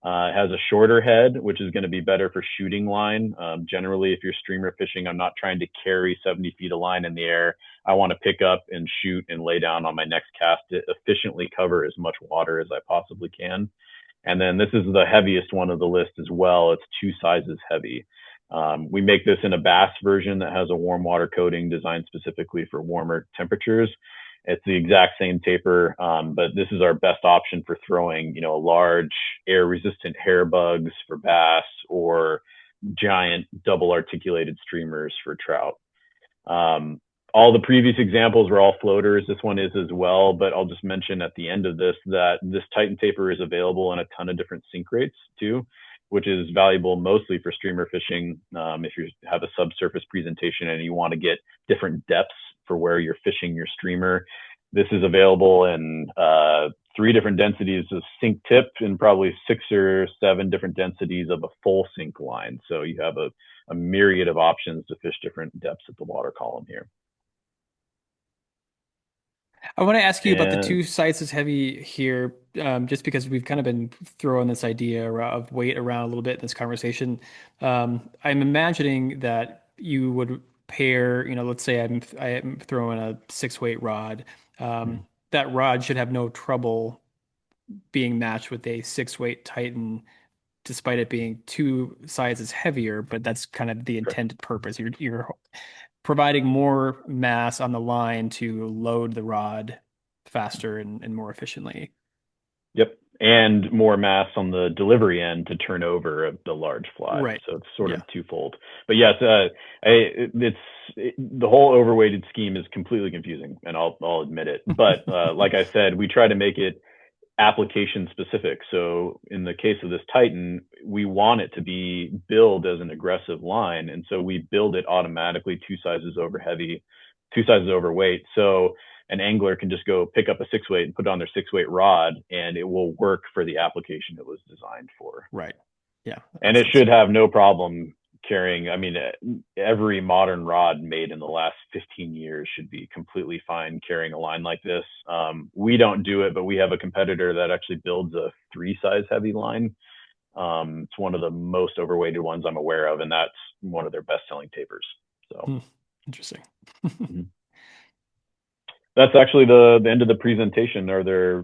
B: It has a shorter head, which is going to be better for shooting line. Generally, if you're streamer fishing, I'm not trying to carry 70 feet of line in the air. I want to pick up and shoot and lay down on my next cast to efficiently cover as much water as I possibly can. And then this is the heaviest one of the list as well. It's 2 sizes heavy. We make this in a bass version that has a warm water coating designed specifically for warmer temperatures. It's the exact same taper, but this is our best option for throwing, a large air resistant hair bugs for bass or giant double articulated streamers for trout. All the previous examples were all floaters. This one is as well, but I'll just mention at the end of this that this Titan taper is available in a ton of different sink rates too, which is valuable mostly for streamer fishing. If you have a subsurface presentation and you want to get different depths for where you're fishing your streamer, this is available in 3 different densities of sink tip and probably 6 or 7 different densities of a full sink line. So you have a myriad of options to fish different depths of the water column here.
A: I want to ask you about the
B: And
A: 2 sizes heavy here, just because we've kind of been throwing this idea of weight around a little bit in this conversation. I'm imagining that you would pair, let's say I'm throwing a 6 weight rod. That rod should have no trouble being matched with a 6 weight Titan, despite it being 2 sizes heavier. But that's kind of the
B: correct.
A: intended purpose. You're providing more mass on the line to load the rod faster and more efficiently.
B: Yep. And more mass on the delivery end to turn over the large fly.
A: Right.
B: So it's sort of
A: Yeah.
B: twofold. But yes, the whole overweighted scheme is completely confusing, and I'll admit it. But like I said, we try to make it application specific. So in the case of this Titan, we want it to be billed as an aggressive line, and so we build it automatically 2 sizes over heavy, 2 sizes overweight. So an angler can just go pick up a 6 weight and put on their 6 weight rod, and it will work for the application it was designed for.
A: Right. Yeah, that
B: And
A: makes
B: it
A: sense.
B: should have no problem carrying. I mean, every modern rod made in the last 15 years should be completely fine carrying a line like this. We don't do it, but we have a competitor that actually builds a 3 size heavy line. It's one of the most overweighted ones I'm aware of, and that's one of their best selling tapers. So
A: Hmm. Interesting.
B: mhm. That's actually the end of the presentation. Are there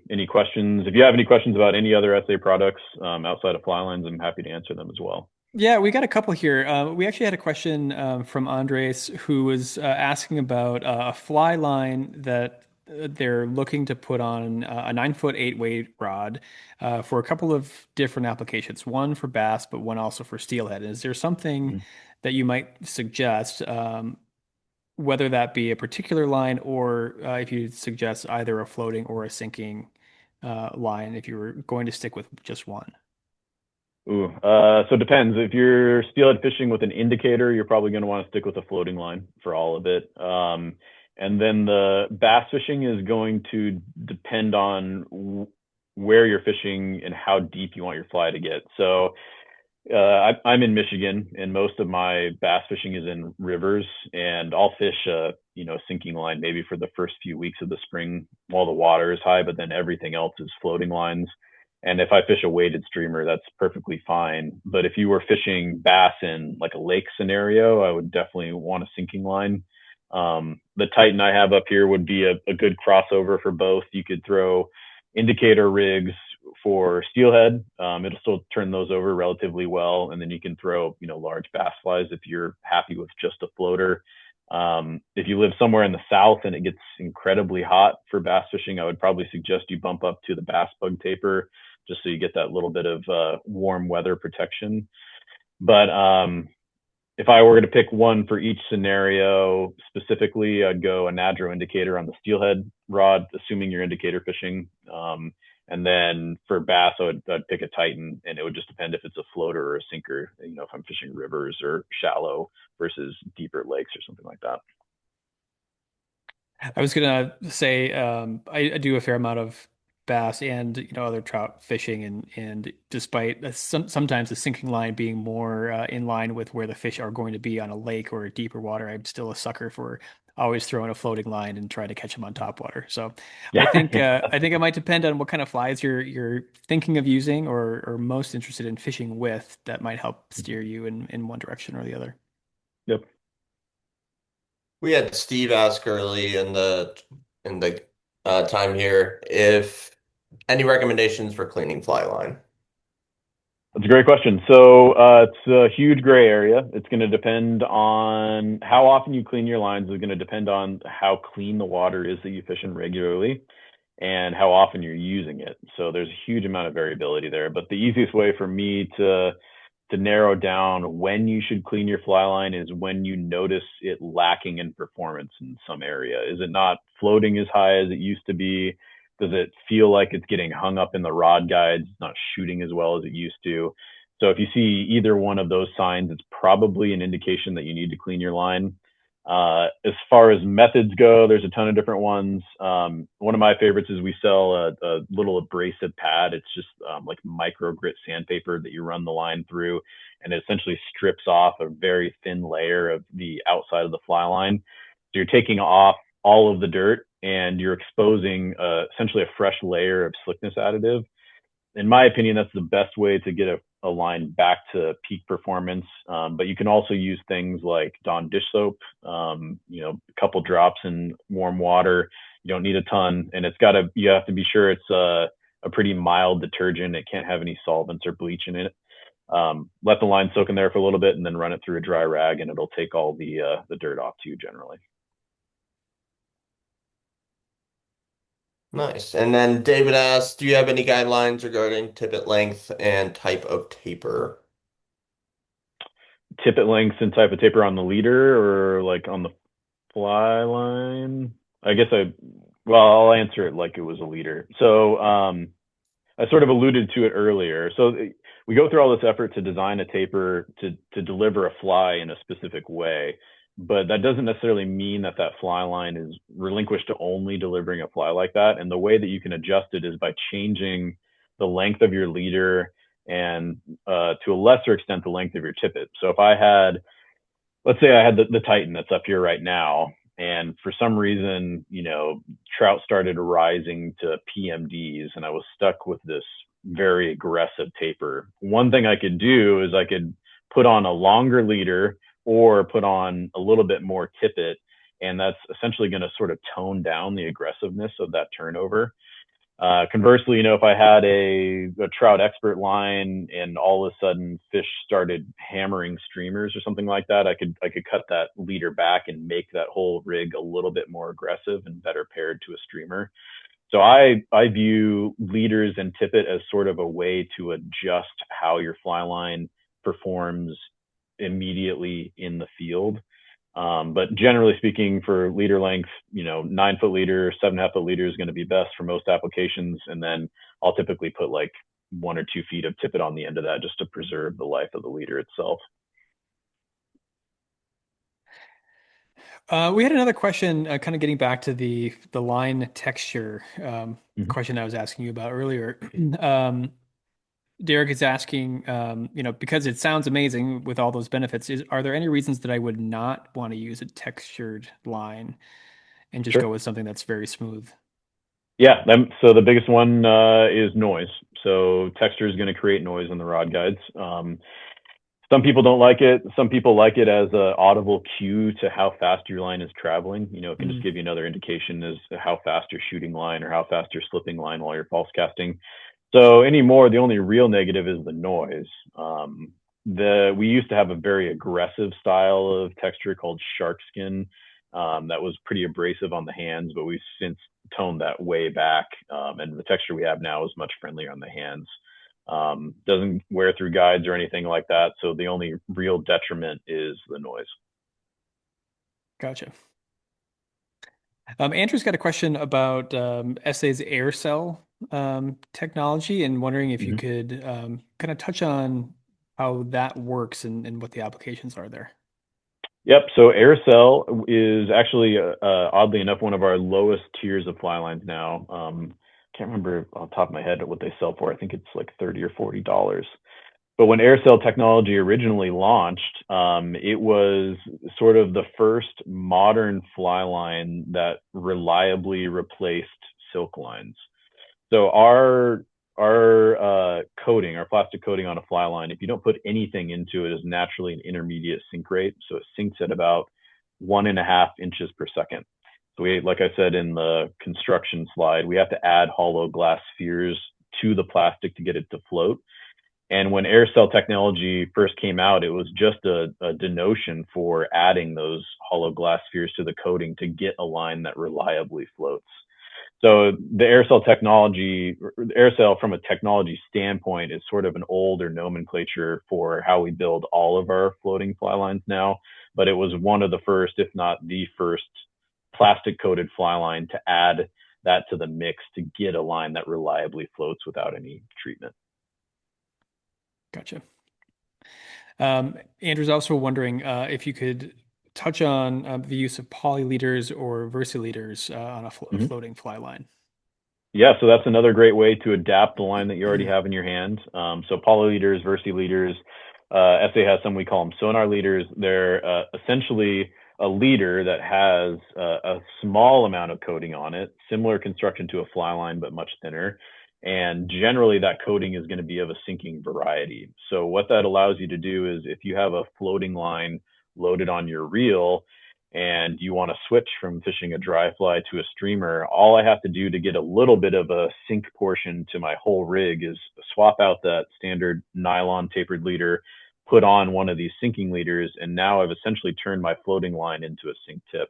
B: any questions? If you have any questions about any other SA products outside of fly lines, I'm happy to answer them as well.
A: Yeah, we got a couple here. We actually had a question from Andres who was asking about a fly line that they're looking to put on a 9 foot 8 weight rod for a couple of different applications. One for bass, but one also for steelhead. Is there something
B: Mhm.
A: that you might suggest, whether that be a particular line or if you suggest either a floating or a sinking line, if you were going to stick with just one?
B: Ooh, so it depends. If you're steelhead fishing with an indicator, you're probably going to want to stick with a floating line for all of it. And then the bass fishing is going to depend on where you're fishing and how deep you want your fly to get. So I'm in Michigan, and most of my bass fishing is in rivers, and I'll fish sinking line maybe for the first few weeks of the spring while the water is high, but then everything else is floating lines. And if I fish a weighted streamer, that's perfectly fine. But if you were fishing bass in like a lake scenario, I would definitely want a sinking line. The Titan I have up here would be a good crossover for both. You could throw indicator rigs for steelhead. It'll still turn those over relatively well, and then you can throw large bass flies if you're happy with just a floater. If you live somewhere in the south and it gets incredibly hot for bass fishing, I would probably suggest you bump up to the bass bug taper just so you get that little bit of warm weather protection. But if I were going to pick one for each scenario specifically, I'd go a Nadro indicator on the steelhead rod, assuming you're indicator fishing. And then for bass, I'd pick a Titan, and it would just depend if it's a floater or a sinker, if I'm fishing rivers or shallow versus deeper lakes or something like that.
A: I was gonna say I do a fair amount of bass and other trout fishing, and despite sometimes the sinking line being more in line with where the fish are going to be on a lake or a deeper water, I'm still a sucker for always throwing a floating line and trying to catch them on top water. So I
B: Yeah,
A: think
B: yeah.
A: I think it might depend on what kind of flies you're thinking of using or most interested in fishing with that might help steer you in one direction or the other.
B: Yep.
C: We had Steve ask early in the time here if any recommendations for cleaning fly line.
B: That's a great question. So it's a huge gray area. It's going to depend on how often you clean your lines. Is going to depend on how clean the water is that you fish in regularly and how often you're using it. So there's a huge amount of variability there. But the easiest way for me to narrow down when you should clean your fly line is when you notice it lacking in performance in some area. Is it not floating as high as it used to be? Does it feel like it's getting hung up in the rod guides, not shooting as well as it used to? So if you see either one of those signs, it's probably an indication that you need to clean your line. As far as methods go, there's a ton of different ones. One of my favorites is we sell a little abrasive pad. It's just like micro grit sandpaper that you run the line through, and it essentially strips off a very thin layer of the outside of the fly line. So you're taking off all of the dirt and you're exposing essentially a fresh layer of slickness additive. In my opinion, that's the best way to get a line back to peak performance. But you can also use things like Dawn dish soap, a couple drops in warm water. You don't need a ton, and you have to be sure it's a pretty mild detergent. It can't have any solvents or bleach in it. Let the line soak in there for a little bit, and then run it through a dry rag, and it'll take all the dirt off too, generally.
C: Nice. And then David asked, do you have any guidelines regarding tippet length and type of taper?
B: Tippet lengths and type of taper on the leader or like on the fly line. I guess well, I'll answer it like it was a leader. So I sort of alluded to it earlier. So we go through all this effort to design a taper to deliver a fly in a specific way, but that doesn't necessarily mean that that fly line is relinquished to only delivering a fly like that. And the way that you can adjust it is by changing the length of your leader and to a lesser extent the length of your tippet. So if I had, let's say I had the Titan that's up here right now, and for some reason, trout started rising to PMDs, and I was stuck with this very aggressive taper. One thing I could do is I could put on a longer leader or put on a little bit more tippet, and that's essentially going to sort of tone down the aggressiveness of that turnover. Conversely, if I had a trout expert line and all of a sudden fish started hammering streamers or something like that, I could cut that leader back and make that whole rig a little bit more aggressive and better paired to a streamer. So I view leaders and tippet as sort of a way to adjust how your fly line performs immediately in the field. But generally speaking, for leader length, 9 foot leader, 7.5 foot leader is going to be best for most applications. And then I'll typically put like 1 or 2 feet of tippet on the end of that just to preserve the life of the leader itself.
A: We had another question, kind of getting back to the line texture
B: Mm-hmm.
A: question I was asking you about earlier. Derek is asking, because it sounds amazing with all those benefits, are there any reasons that I would not want to use a textured line and just go
B: Sure.
A: with something that's very smooth?
B: Yeah. So the biggest one is noise. So texture is going to create noise on the rod guides. Some people don't like it. Some people like it as an audible cue to how fast your line is traveling. It can just give you another indication as to how fast you're shooting line or how fast you're slipping line while you're false casting. So anymore, the only real negative is the noise. We used to have a very aggressive style of texture called shark skin that was pretty abrasive on the hands, but we've since toned that way back, and the texture we have now is much friendlier on the hands. Doesn't wear through guides or anything like that, so the only real detriment is the noise.
A: Gotcha. Andrew's got a question about SA's air cell technology and wondering if you
B: Mm-hmm.
A: could kind of touch on how that works and what the applications are there.
B: Yep. So AirCell is actually, oddly enough, one of our lowest tiers of fly lines now. can't remember on top of my head what they sell for. I think it's like $30 or $40. But when AirSail technology originally launched, it was sort of the first modern fly line that reliably replaced silk lines. So our coating, our plastic coating on a fly line, if you don't put anything into it, is naturally an intermediate sink rate. So it sinks at about 1.5 inches per second. So we, like I said in the construction slide, we have to add hollow glass spheres to the plastic to get it to float. And when air cell technology first came out, it was just a denotion for adding those hollow glass spheres to the coating to get a line that reliably floats. So the air cell technology, air cell from a technology standpoint is sort of an older nomenclature for how we build all of our floating fly lines now. But it was one of the first, if not the first, plastic coated fly line to add that to the mix to get a line that reliably floats without any treatment.
A: Gotcha. Andrew's also wondering if you could touch on the use of polyleters or versiliters on a
B: Mm-hmm.
A: floating fly line.
B: Yeah, so that's another great way to adapt the line that you already have in your hand. So polyleters, versiliters, SA has some, we call them sonar leaders. They're essentially a leader that has a small amount of coating on it, similar construction to a fly line, but much thinner. And generally that coating is going to be of a sinking variety. So what that allows you to do is if you have a floating line loaded on your reel, and you want to switch from fishing a dry fly to a streamer, all I have to do to get a little bit of a sink portion to my whole rig is swap out that standard nylon tapered leader, put on one of these sinking leaders, and now I've essentially turned my floating line into a sink tip.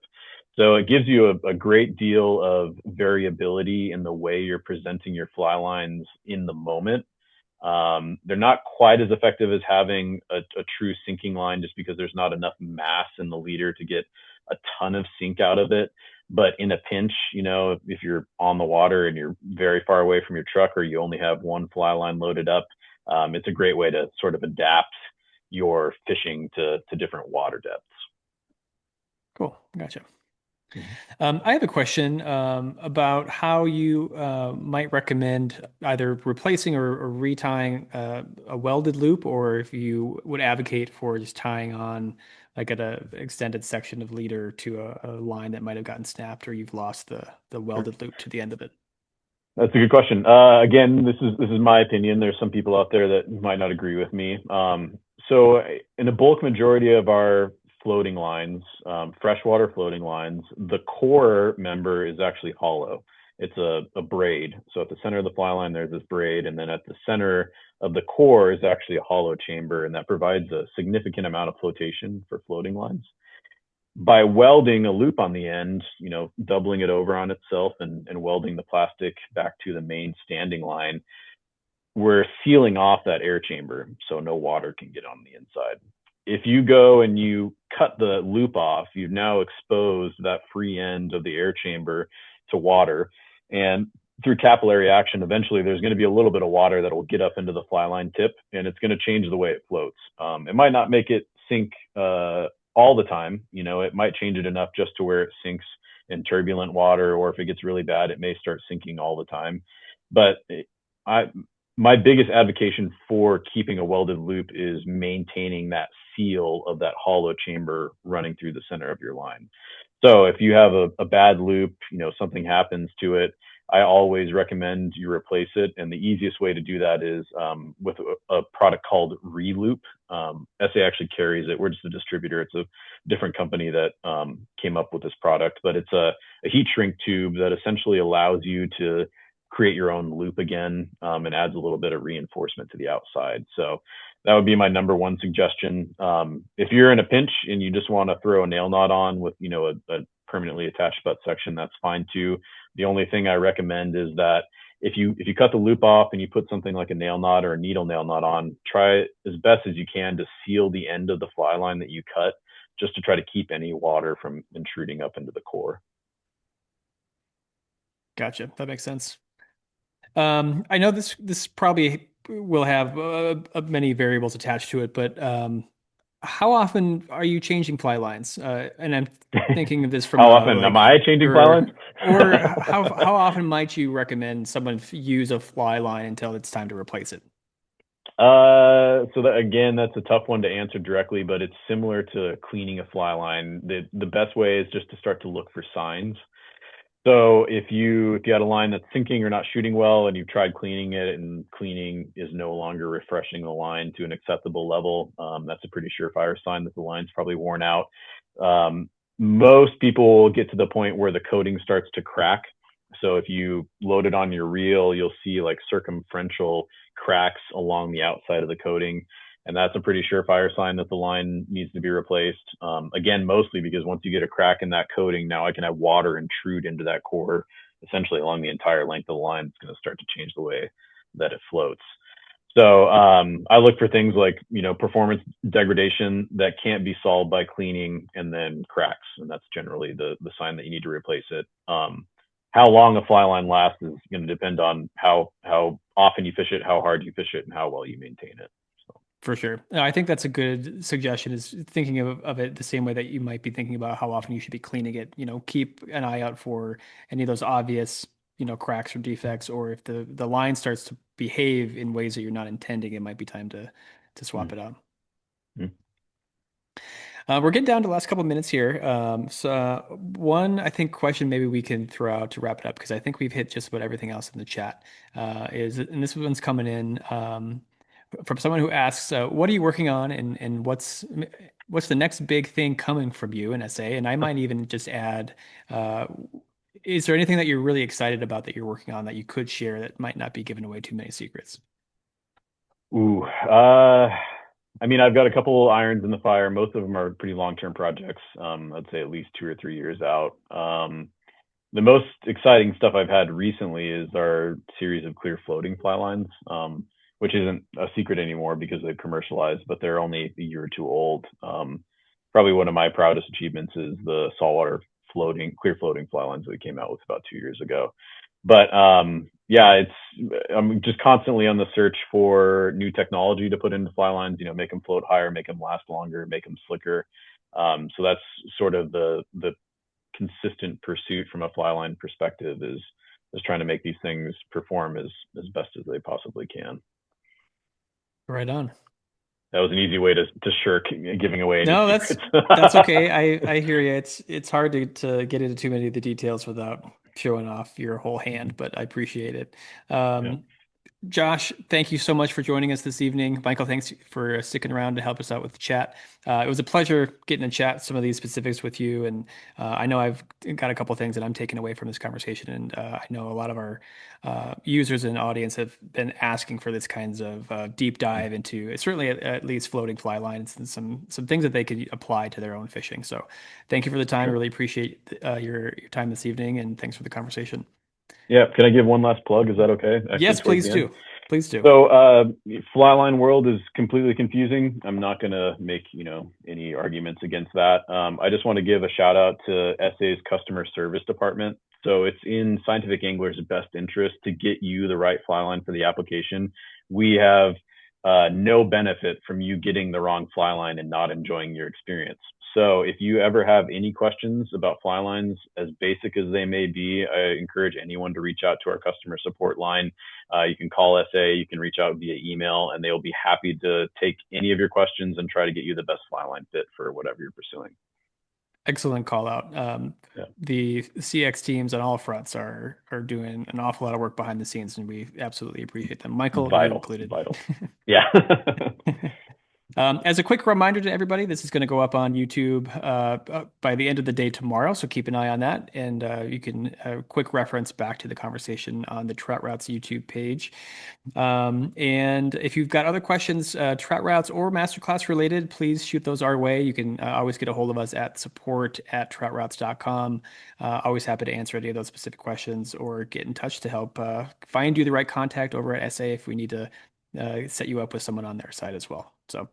B: So it gives you a great deal of variability in the way you're presenting your fly lines in the moment. They're not quite as effective as having a true sinking line just because there's not enough mass in the leader to get a ton of sink out of it. But in a pinch, if you're on the water and you're very far away from your truck or you only have one fly line loaded up, it's a great way to sort of adapt your fishing to different water depths.
A: Cool. Gotcha.
B: Mhm.
A: I have a question about how you might recommend either replacing or retying a welded loop, or if you would advocate for just tying on like at a extended section of leader to a line that might have gotten snapped, or you've lost the
B: Sure.
A: welded loop to the end of it.
B: That's a good question. Again, this is my opinion. There's some people out there that might not agree with me. So in a bulk majority of our floating lines, freshwater floating lines, the core member is actually hollow. It's a braid. So at the center of the fly line, there's this braid, and then at the center of the core is actually a hollow chamber, and that provides a significant amount of flotation for floating lines. By welding a loop on the end, doubling it over on itself and welding the plastic back to the main standing line, we're sealing off that air chamber so no water can get on the inside. If you go and you cut the loop off, you've now exposed that free end of the air chamber to water. And through capillary action, eventually there's going to be a little bit of water that will get up into the fly line tip, and it's going to change the way it floats. It might not make it sink all the time. It might change it enough just to where it sinks in turbulent water, or if it gets really bad, it may start sinking all the time. But I, my biggest advocacy for keeping a welded loop is maintaining that seal of that hollow chamber running through the center of your line. So if you have a bad loop, something happens to it, I always recommend you replace it. And the easiest way to do that is with a product called Reloop. SA actually carries it. We're just a distributor. It's a different company that came up with this product, but it's a heat shrink tube that essentially allows you to create your own loop again, and adds a little bit of reinforcement to the outside. So that would be my number one suggestion. If you're in a pinch and you just want to throw a nail knot on with, a permanently attached butt section, that's fine too. The only thing I recommend is that if you cut the loop off and you put something like a nail knot or a needle nail knot on, try as best as you can to seal the end of the fly line that you cut, just to try to keep any water from intruding up into the core.
A: Gotcha. That makes sense. I know this probably will have many variables attached to it, but how often are you changing fly lines? And I'm thinking of this from
B: How
A: a
B: often am I changing fly lines?
A: or how often might you recommend someone use a fly line until it's time to replace it?
B: So that again, that's a tough one to answer directly, but it's similar to cleaning a fly line. The best way is just to start to look for signs. So if you had a line that's sinking or not shooting well, and you've tried cleaning it, and cleaning is no longer refreshing the line to an acceptable level, that's a pretty surefire sign that the line's probably worn out. Um, Most people will get to the point where the coating starts to crack. So if you load it on your reel, you'll see like circumferential cracks along the outside of the coating. And that's a pretty surefire sign that the line needs to be replaced. Again, mostly because once you get a crack in that coating, now I can have water intrude into that core essentially along the entire length of the line. It's going to start to change the way that it floats. So I look for things like, performance degradation that can't be solved by cleaning, and then cracks, and that's generally the sign that you need to replace it. How long a fly line lasts is going to depend on how often you fish it, how hard you fish it, and how well you maintain it. So,
A: For sure. No, I think that's a good suggestion is thinking of it the same way that you might be thinking about how often you should be cleaning it. Keep an eye out for any of those obvious, cracks or defects, or if the line starts to behave in ways that you're not intending, it might be time to swap it out.
B: mm-hmm.
A: We're getting down to the last couple of minutes here. One, I think, question maybe we can throw out to wrap it up, because I think we've hit just about everything else in the chat. And this one's coming in from someone who asks, "What are you working on, and what's the next big thing coming from you in SA?" And I might even just add, uh, is there anything that you're really excited about that you're working on that you could share that might not be giving away too many secrets?
B: Ooh, I mean, I've got a couple irons in the fire. Most of them are pretty long-term projects. I'd say at least 2 or 3 years out. The most exciting stuff I've had recently is our series of clear floating fly lines, which isn't a secret anymore because they've commercialized, but they're only a year or two old. Probably one of my proudest achievements is the saltwater clear floating fly lines that we came out with about 2 years ago. But yeah, I'm just constantly on the search for new technology to put into fly lines. Make them float higher, make them last longer, make them slicker. So that's sort of the consistent pursuit from a fly line perspective is trying to make these things perform as best as they possibly can.
A: Right on.
B: That was an easy way to shirk giving away any
A: No,
B: secrets.
A: that's okay. I hear you. It's hard to get into too many of the details without showing off your whole hand, but I appreciate it.
B: Yeah,
A: Josh, thank you so much for joining us this evening. Michael, thanks for sticking around to help us out with the chat. It was a pleasure getting to chat some of these specifics with you. And I know I've got a couple of things that I'm taking away from this conversation. And I know a lot of our users and audience have been asking for this kinds of deep dive into certainly at least floating fly lines and some things that they could apply to their own fishing. So thank you for the time. I
B: sure.
A: really appreciate your time this evening, and thanks for the conversation.
B: Yeah, can I give one last plug? Is that okay? Actually,
A: Yes,
B: towards
A: please
B: the end.
A: do. Please do.
B: So, fly line world is completely confusing. I'm not going to make any arguments against that. I just want to give a shout out to SA's customer service department. So it's in scientific anglers' best interest to get you the right fly line for the application. We have no benefit from you getting the wrong fly line and not enjoying your experience. So if you ever have any questions about fly lines, as basic as they may be, I encourage anyone to reach out to our customer support line. You can call SA, you can reach out via email, and they'll be happy to take any of your questions and try to get you the best fly line fit for whatever you're pursuing.
A: Excellent call out.
B: Yeah,
A: The CX teams on all fronts are doing an awful lot of work behind the scenes, and we absolutely appreciate them. Michael, you
B: vital,
A: included.
B: vital. Yeah.
A: As a quick reminder to everybody, this is going to go up on YouTube by the end of the day tomorrow, so keep an eye on that. And you can quick reference back to the conversation on the Trout Routes YouTube page. And if you've got other questions, Trout Routes or Masterclass related, please shoot those our way. You can always get a hold of us at support@troutroutes.com. Always happy to answer any of those specific questions or get in touch to help find you the right contact over at SA if we need to set you up with someone on their side as well. So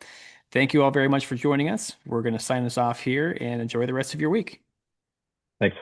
A: thank you all very much for joining us. We're going to sign us off here and enjoy the rest of your week.
B: Thanks.